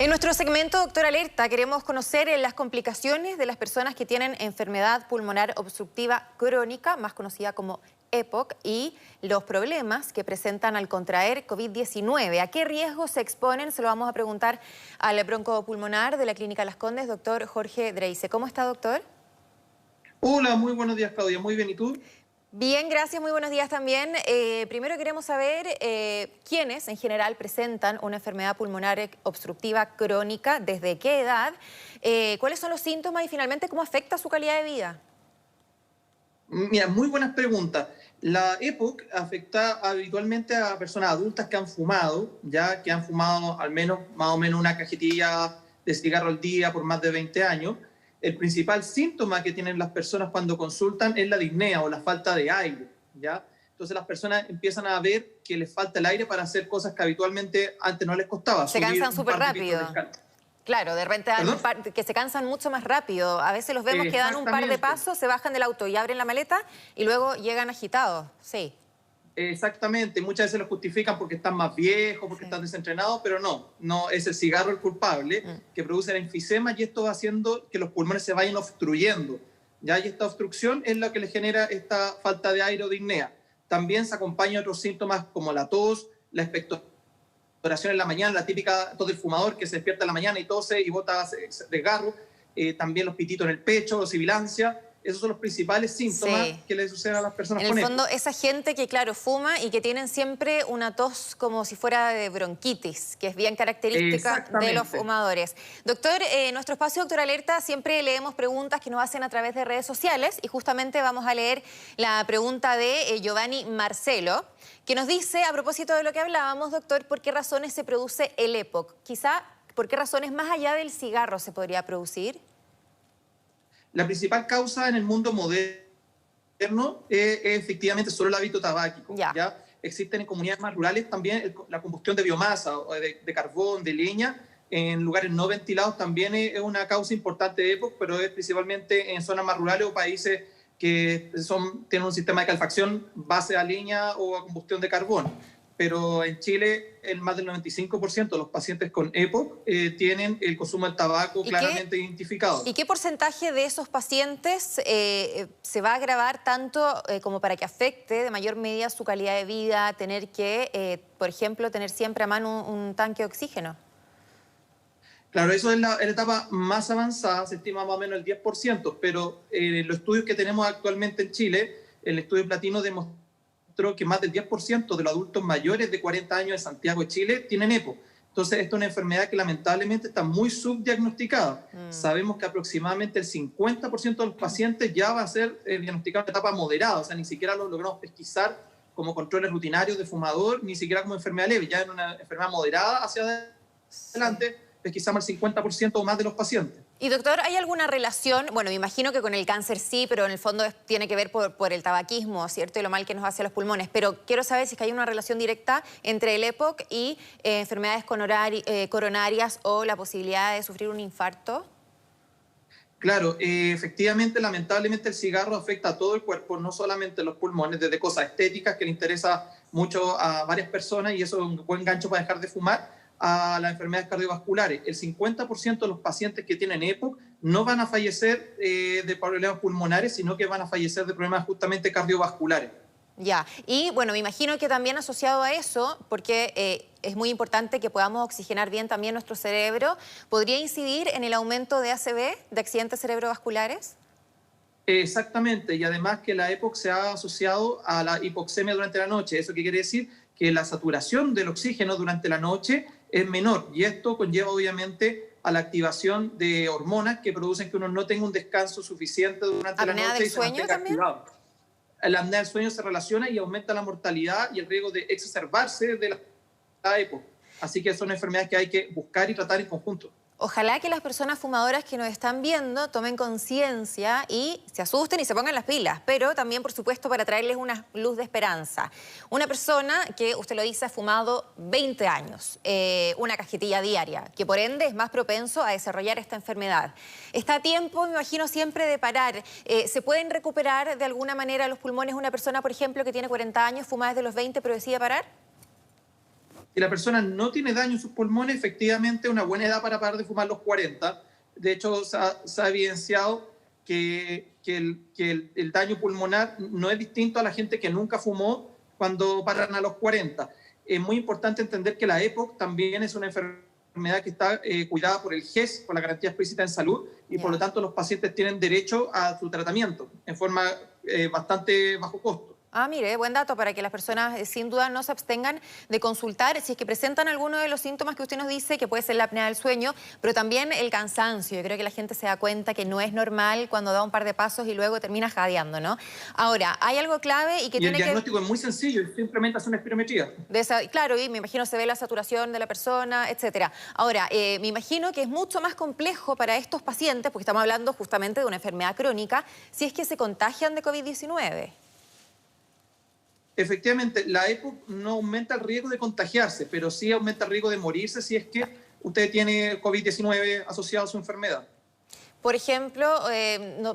En nuestro segmento Doctor Alerta queremos conocer las complicaciones de las personas que tienen enfermedad pulmonar obstructiva crónica, más conocida como EPOC, y los problemas que presentan al contraer COVID-19. ¿A qué riesgos se exponen? Se lo vamos a preguntar al broncopulmonar de la Clínica Las Condes, doctor Jorge Dreice. ¿Cómo está, doctor? Hola, muy buenos días, Claudia. Muy bien, ¿y tú? Bien, gracias, muy buenos días también. Primero queremos saber quiénes en general presentan una enfermedad pulmonar obstructiva crónica, desde qué edad, cuáles son los síntomas y finalmente cómo afecta su calidad de vida. Mira, muy buenas preguntas. La EPOC afecta habitualmente a personas adultas que han fumado, ya que han fumado al menos, más o menos una cajetilla de cigarro al día por más de 20 años. El principal síntoma que tienen las personas cuando consultan es la disnea o la falta de aire, ¿ya? Entonces las personas empiezan a ver que les falta el aire para hacer cosas que habitualmente antes no les costaba. Se Subir cansan un súper par de pisos de rápido. escalera. Claro, de repente dan ¿Perdón? que se cansan mucho más rápido. A veces los vemos que dan un par de Exactamente. pasos, se bajan del auto y abren la maleta y luego llegan agitados. Sí, Exactamente, muchas veces lo justifican porque están más viejos, porque sí. están desentrenados, pero no, es el cigarro el culpable que produce el enfisema y esto va haciendo que los pulmones se vayan obstruyendo. Ya, y esta obstrucción es lo que le genera esta falta de aire o disnea. También se acompaña otros síntomas como la tos, la expectoración en la mañana, la típica tos del fumador que se despierta en la mañana y tose y bota desgarro, también los pititos en el pecho, sibilancia. Esos son los principales síntomas Sí. que le suceden a las personas En el con fondo, EPOC. esa gente que, claro, fuma y que tienen siempre una tos como si fuera de bronquitis, que es bien característica de los Exactamente. fumadores. Doctor, en nuestro espacio Doctor Alerta siempre leemos preguntas que nos hacen a través de redes sociales y justamente vamos a leer la pregunta de Giovanni Marcelo, que nos dice, a propósito de lo que hablábamos, doctor, ¿por qué razones se produce el EPOC? Quizá, ¿por qué razones más allá del cigarro se podría producir? La principal causa en el mundo moderno es efectivamente solo el hábito tabáquico. Ya. ¿Ya? Existen en comunidades más rurales también la combustión de biomasa, o de carbón, de leña, en lugares no ventilados también es una causa importante de EPOC, pero es principalmente en zonas más rurales o países que tienen un sistema de calefacción base a leña o a combustión de carbón. Pero en Chile el más del 95% de los pacientes con EPOC tienen el consumo del tabaco ¿Y qué, claramente identificado. ¿Y qué porcentaje de esos pacientes se va a agravar tanto como para que afecte de mayor medida su calidad de vida, tener que, por ejemplo, tener siempre a mano un tanque de oxígeno? Claro, eso es la etapa más avanzada, se estima más o menos el 10%, pero los estudios que tenemos actualmente en Chile, el estudio Platino demostró que más del 10% de los adultos mayores de 40 años de Santiago de Chile tienen EPO. Entonces, esto es una enfermedad que lamentablemente está muy subdiagnosticada. Sabemos que aproximadamente el 50% de los pacientes ya va a ser diagnosticado en etapa moderada, o sea, ni siquiera lo logramos pesquisar como controles rutinarios de fumador, ni siquiera como enfermedad leve, ya en una enfermedad moderada hacia adelante, pesquisamos el 50% o más de los pacientes. Y doctor, ¿hay alguna relación? Bueno, me imagino que con el cáncer sí, pero en el fondo tiene que ver por el tabaquismo, ¿cierto? Y lo mal que nos hace a los pulmones. Pero quiero saber si es que hay una relación directa entre el EPOC y enfermedades coronarias o la posibilidad de sufrir un infarto. Claro, efectivamente, lamentablemente el cigarro afecta a todo el cuerpo, no solamente los pulmones, desde cosas estéticas que le interesa mucho a varias personas y eso es un buen gancho para dejar de fumar, a las enfermedades cardiovasculares. El 50% de los pacientes que tienen EPOC no van a fallecer de problemas pulmonares, sino que van a fallecer de problemas justamente cardiovasculares. Ya, y bueno, me imagino que también asociado a eso, porque es muy importante que podamos oxigenar bien también nuestro cerebro, ¿podría incidir en el aumento de ACV, de accidentes cerebrovasculares? Exactamente, y además que la EPOC se ha asociado a la hipoxemia durante la noche. ¿Eso qué quiere decir? Que la saturación del oxígeno durante la noche es menor y esto conlleva obviamente a la activación de hormonas que producen que uno no tenga un descanso suficiente durante la ¿Apnea noche del y se sueño mantenga también? activado. La apnea del sueño se relaciona y aumenta la mortalidad y el riesgo de exacerbarse de la EPOC. Así que son enfermedades que hay que buscar y tratar en conjunto. Ojalá que las personas fumadoras que nos están viendo tomen conciencia y se asusten y se pongan las pilas, pero también, por supuesto, para traerles una luz de esperanza. Una persona que, usted lo dice, ha fumado 20 años, una cajetilla diaria, que por ende es más propenso a desarrollar esta enfermedad. Está a tiempo, me imagino, siempre de parar. ¿Se pueden recuperar de alguna manera los pulmones una persona, por ejemplo, que tiene 40 años, fuma desde los 20, pero decide parar? Si la persona no tiene daño en sus pulmones, efectivamente es una buena edad para parar de fumar los 40. De hecho, se ha evidenciado que el daño pulmonar no es distinto a la gente que nunca fumó cuando paran a los 40. Es muy importante entender que la EPOC también es una enfermedad que está cuidada por el GES, por la Garantía Explícita en Salud, y por lo tanto los pacientes tienen derecho a su tratamiento en forma bastante bajo costo. Ah, mire, buen dato para que las personas sin duda no se abstengan de consultar si es que presentan alguno de los síntomas que usted nos dice, que puede ser la apnea del sueño, pero también el cansancio. Yo creo que la gente se da cuenta que no es normal cuando da un par de pasos y luego termina jadeando, ¿no? Ahora, hay algo clave y que tiene que... el diagnóstico es muy sencillo, simplemente hace una espirometría. Claro, y me imagino se ve la saturación de la persona, etcétera. Ahora, me imagino que es mucho más complejo para estos pacientes, porque estamos hablando justamente de una enfermedad crónica, si es que se contagian de COVID-19. Efectivamente, la EPOC no aumenta el riesgo de contagiarse, pero sí aumenta el riesgo de morirse si es que usted tiene COVID-19 asociado a su enfermedad. Por ejemplo,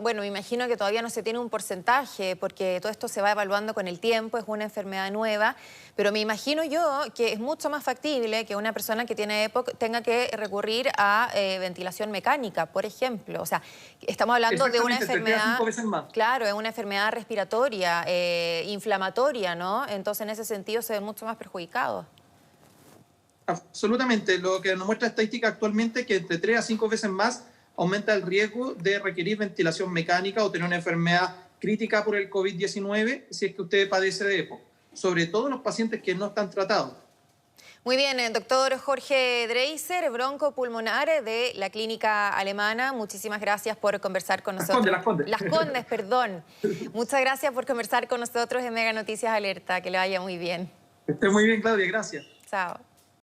bueno, me imagino que todavía no se tiene un porcentaje porque todo esto se va evaluando con el tiempo, es una enfermedad nueva, pero me imagino yo que es mucho más factible que una persona que tiene EPOC tenga que recurrir a ventilación mecánica, por ejemplo. O sea, estamos hablando de una enfermedad... 5 veces más. Claro, es una enfermedad respiratoria, inflamatoria, ¿no? Entonces, en ese sentido, se ven mucho más perjudicados. Absolutamente. Lo que nos muestra la estadística actualmente es que entre 3 a 5 veces más aumenta el riesgo de requerir ventilación mecánica o tener una enfermedad crítica por el COVID-19 si es que usted padece de EPOC, sobre todo los pacientes que no están tratados. Muy bien, el doctor Jorge Dreiser, broncopulmonar de la clínica alemana. Muchísimas gracias por conversar con nosotros. Las Condes. Las Condes, perdón. Muchas gracias por conversar con nosotros en Mega Noticias Alerta. Que le vaya muy bien. Que esté muy bien, Claudia. Gracias. Chao.